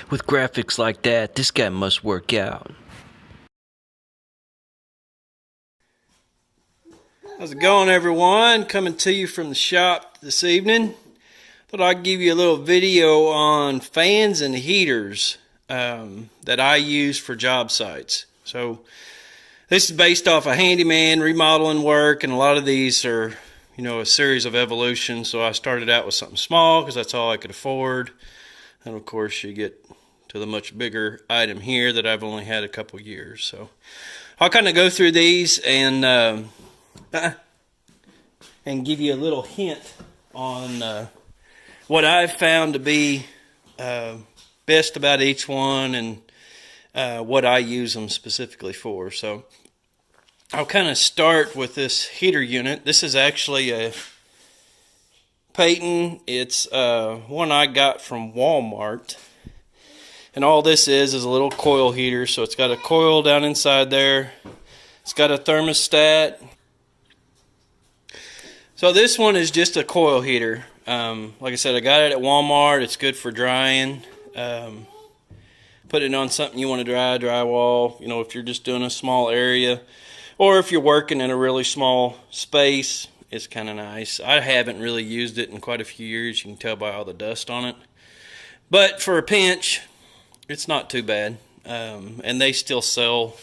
With graphics like that, this guy must work out. How's it going, everyone? Coming to you from the shop this evening. Thought I'd give you a little video on fans and heaters that I use for job sites. So this is based off of Handyman remodeling work, and a lot of these are, you know, a series of evolutions. So I started out with something small because that's all I could afford, and of course you get to the much bigger item here that I've only had a couple years. So I'll kind of go through these and give you a little hint on what I've found to be best about each one, and what I use them specifically for. So I'll kind of start with this heater unit. This is actually a Peyton. It's one I got from Walmart. And all this is a little coil heater. So it's got a coil down inside there. It's got a thermostat. So this one is just a coil heater. Like I said, I got it at Walmart. It's good for drying. Put it on something you want to dry, drywall, you know, if you're just doing a small area, or if you're working in a really small space, it's kind of nice. I haven't really used it in quite a few years. You can tell by all the dust on it. But for a pinch, it's not too bad. And they still sell,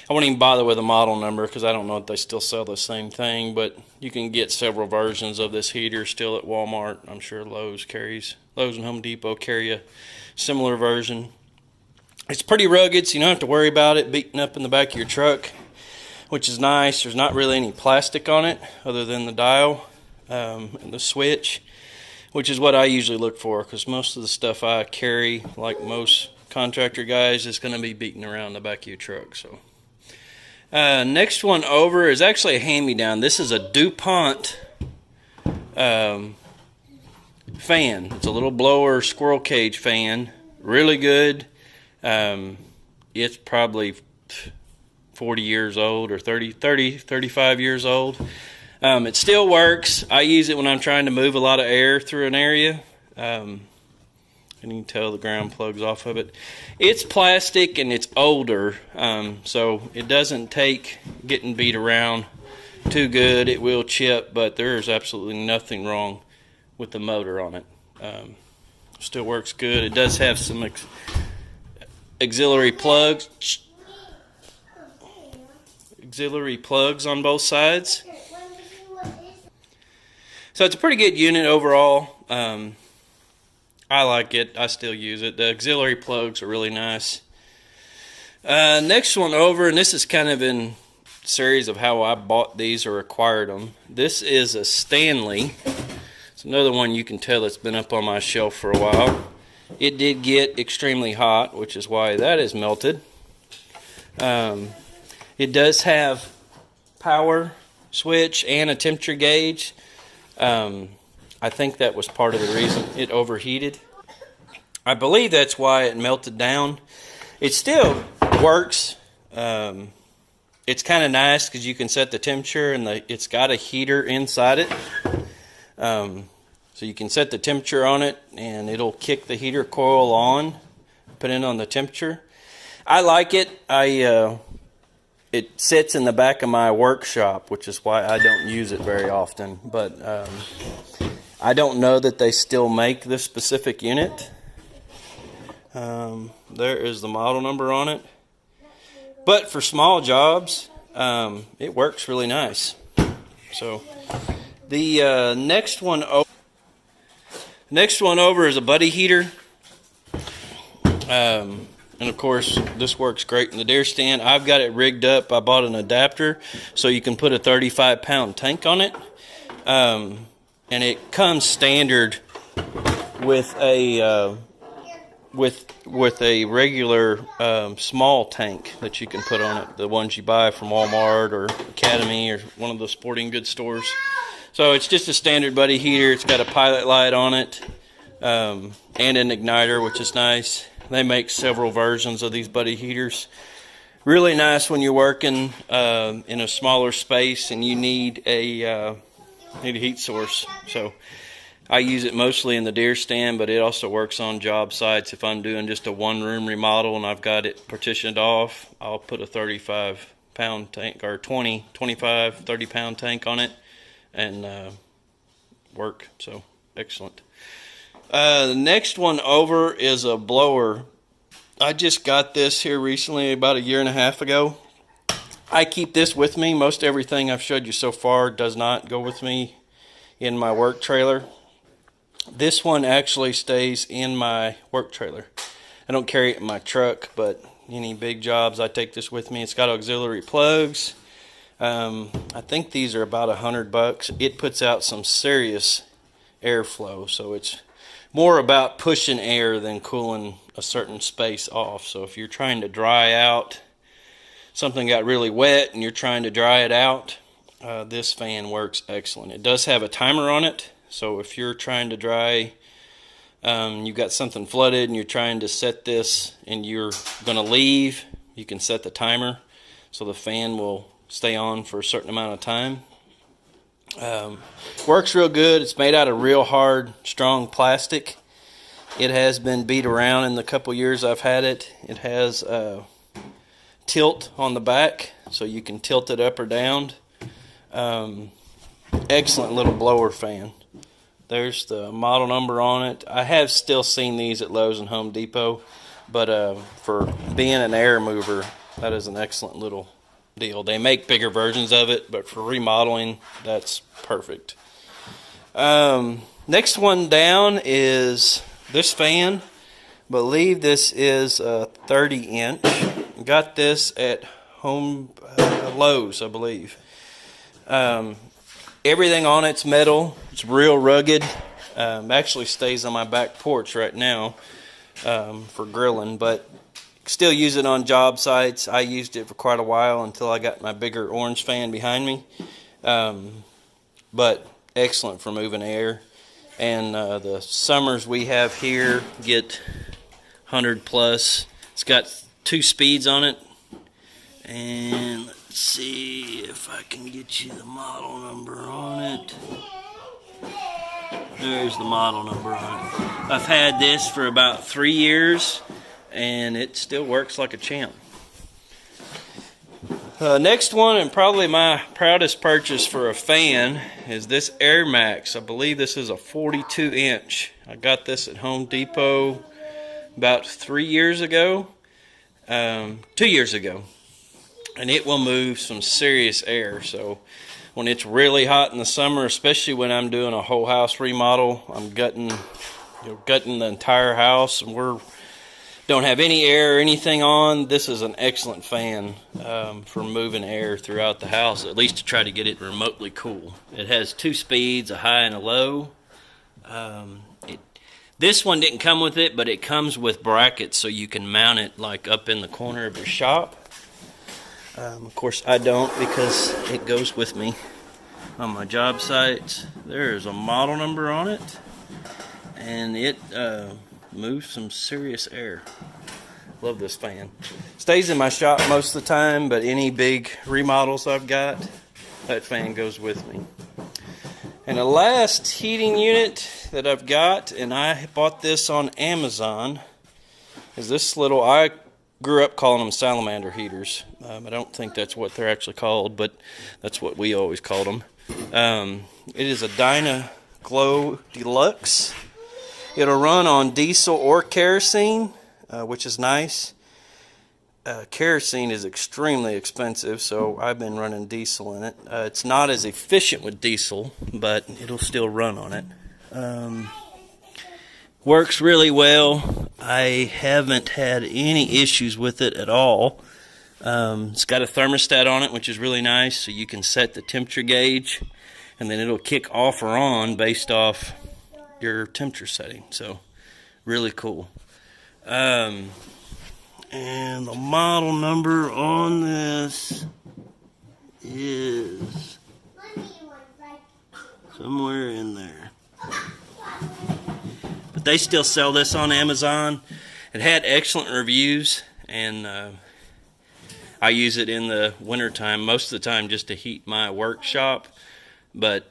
I won't even bother with a model number because I don't know if they still sell the same thing, but you can get several versions of this heater still at Walmart. I'm sure Lowe's and Home Depot carry a similar version. It's pretty rugged, so you don't have to worry about it beating up in the back of your truck, which is nice. There's not really any plastic on it other than the dial and the switch, which is what I usually look for, because most of the stuff I carry, like most contractor guys, is going to be beating around the back of your truck. So next one over is actually a hand-me-down. This is a DuPont fan. It's a little blower squirrel cage fan. Really good. It's probably 40 years old or 35 years old. It still works. I use it when I'm trying to move a lot of air through an area. And you can tell the ground plugs off of it. It's plastic and it's older, so it doesn't take getting beat around too good. It will chip, but there's absolutely nothing wrong with the motor on it. Still works good. It does have some auxiliary plugs on both sides. So it's a pretty good unit overall. I like it. I still use it. The auxiliary plugs are really nice. Next one over, and this is kind of in series of how I bought these or acquired them. This is a Stanley. It's another one you can tell that's been up on my shelf for a while. It did get extremely hot, which is why that is melted. It does have power switch and a temperature gauge. I think that was part of the reason it overheated. I believe that's why it melted down. It still works. It's kind of nice because you can set the temperature, and it's got a heater inside it. So you can set the temperature on it, and it'll kick the heater coil on, depending on the temperature. I like it. It sits in the back of my workshop, which is why I don't use it very often. But I don't know that they still make this specific unit. There is the model number on it. But for small jobs, it works really nice. So the next one over is a buddy heater. And of course, this works great in the deer stand. I've got it rigged up. I bought an adapter so you can put a 35-pound tank on it. And it comes standard with a regular small tank that you can put on it. The ones you buy from Walmart or Academy or one of the sporting goods stores. So it's just a standard buddy heater. It's got a pilot light on it and an igniter, which is nice. They make several versions of these buddy heaters. Really nice when you're working in a smaller space and you need a heat source. So I use it mostly in the deer stand, but it also works on job sites. If I'm doing just a one-room remodel and I've got it partitioned off, I'll put a 35-pound tank or 20, 25, 30-pound tank on it and work. So excellent. The next one over is a blower. I just got this here recently, about a year and a half ago. I keep this with me. Most everything I've showed you so far does not go with me in my work trailer. This one actually stays in my work trailer. I don't carry it in my truck, but any big jobs, I take this with me. It's got auxiliary plugs. I think these are about $100. It puts out some serious airflow, so it's more about pushing air than cooling a certain space off. So if you're trying to dry out, something got really wet and you're trying to dry it out, this fan works excellent. It does have a timer on it. So if you're trying to dry, you've got something flooded and you're trying to set this and you're going to leave, you can set the timer so the fan will stay on for a certain amount of time. Works real good. It's made out of real hard, strong plastic. It has been beat around in the couple years I've had it. It has tilt on the back, so you can tilt it up or down. Excellent little blower fan. There's the model number on it. I have still seen these at Lowe's and Home Depot, but for being an air mover, that is an excellent little deal. They make bigger versions of it, but for remodeling, that's perfect. Next one down is this fan. I believe this is a 30-inch. Got this at Lowe's, I believe. Everything on it's metal. It's real rugged. Actually stays on my back porch right now for grilling, but still use it on job sites. I used it for quite a while until I got my bigger orange fan behind me. But excellent for moving air. And the summers we have here get 100 plus. It's got 2 speeds on it. And let's see if I can get you the model number on it. There's the model number on it. I've had this for about 3 years and it still works like a champ. Next one, and probably my proudest purchase for a fan, is this Air Max. I believe this is a 42-inch. I got this at Home Depot about 3 years ago, 2 years ago. And it will move some serious air. So when it's really hot in the summer, especially when I'm doing a whole house remodel, I'm gutting the entire house, and don't have any air or anything on. This is an excellent fan for moving air throughout the house, at least to try to get it remotely cool. It has 2 speeds, a high and a low. This one didn't come with it, but it comes with brackets so you can mount it like up in the corner of your shop. Of course, I don't, because it goes with me on my job sites. There's a model number on it, and it moves some serious air. Love this fan. Stays in my shop most of the time, but any big remodels I've got, that fan goes with me. And the last heating unit that I've got, and I bought this on Amazon, is this little, I grew up calling them salamander heaters. I don't think that's what they're actually called, but that's what we always called them. It is a Dyna-Glo Deluxe. It'll run on diesel or kerosene, which is nice. Kerosene is extremely expensive, so I've been running diesel in it. It's not as efficient with diesel, but it'll still run on it. Works really well. I haven't had any issues with it at all. It's got a thermostat on it, which is really nice, so you can set the temperature gauge, and then it'll kick off or on based off your temperature setting. So really cool. And the model number on this is somewhere in there. But they still sell this on Amazon. It had excellent reviews, and I use it in the wintertime, most of the time just to heat my workshop. But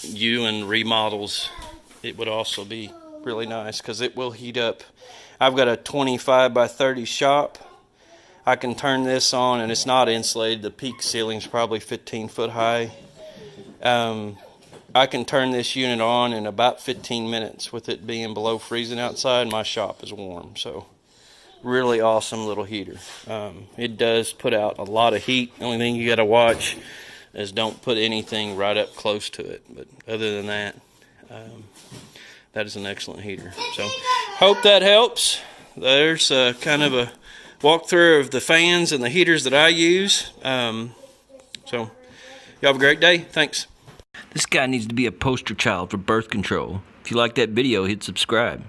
you and remodels, it would also be really nice because it will heat up. I've got a 25 by 30 shop. I can turn this on, and it's not insulated. The peak ceiling's probably 15 foot high. I can turn this unit on in about 15 minutes with it being below freezing outside. My shop is warm, so really awesome little heater. It does put out a lot of heat. The only thing you got to watch is don't put anything right up close to it. But other than that, that is an excellent heater. So hope that helps. There's kind of a walkthrough of the fans and the heaters that I use. So y'all have a great day. Thanks. This guy needs to be a poster child for birth control. If you like that video, hit subscribe.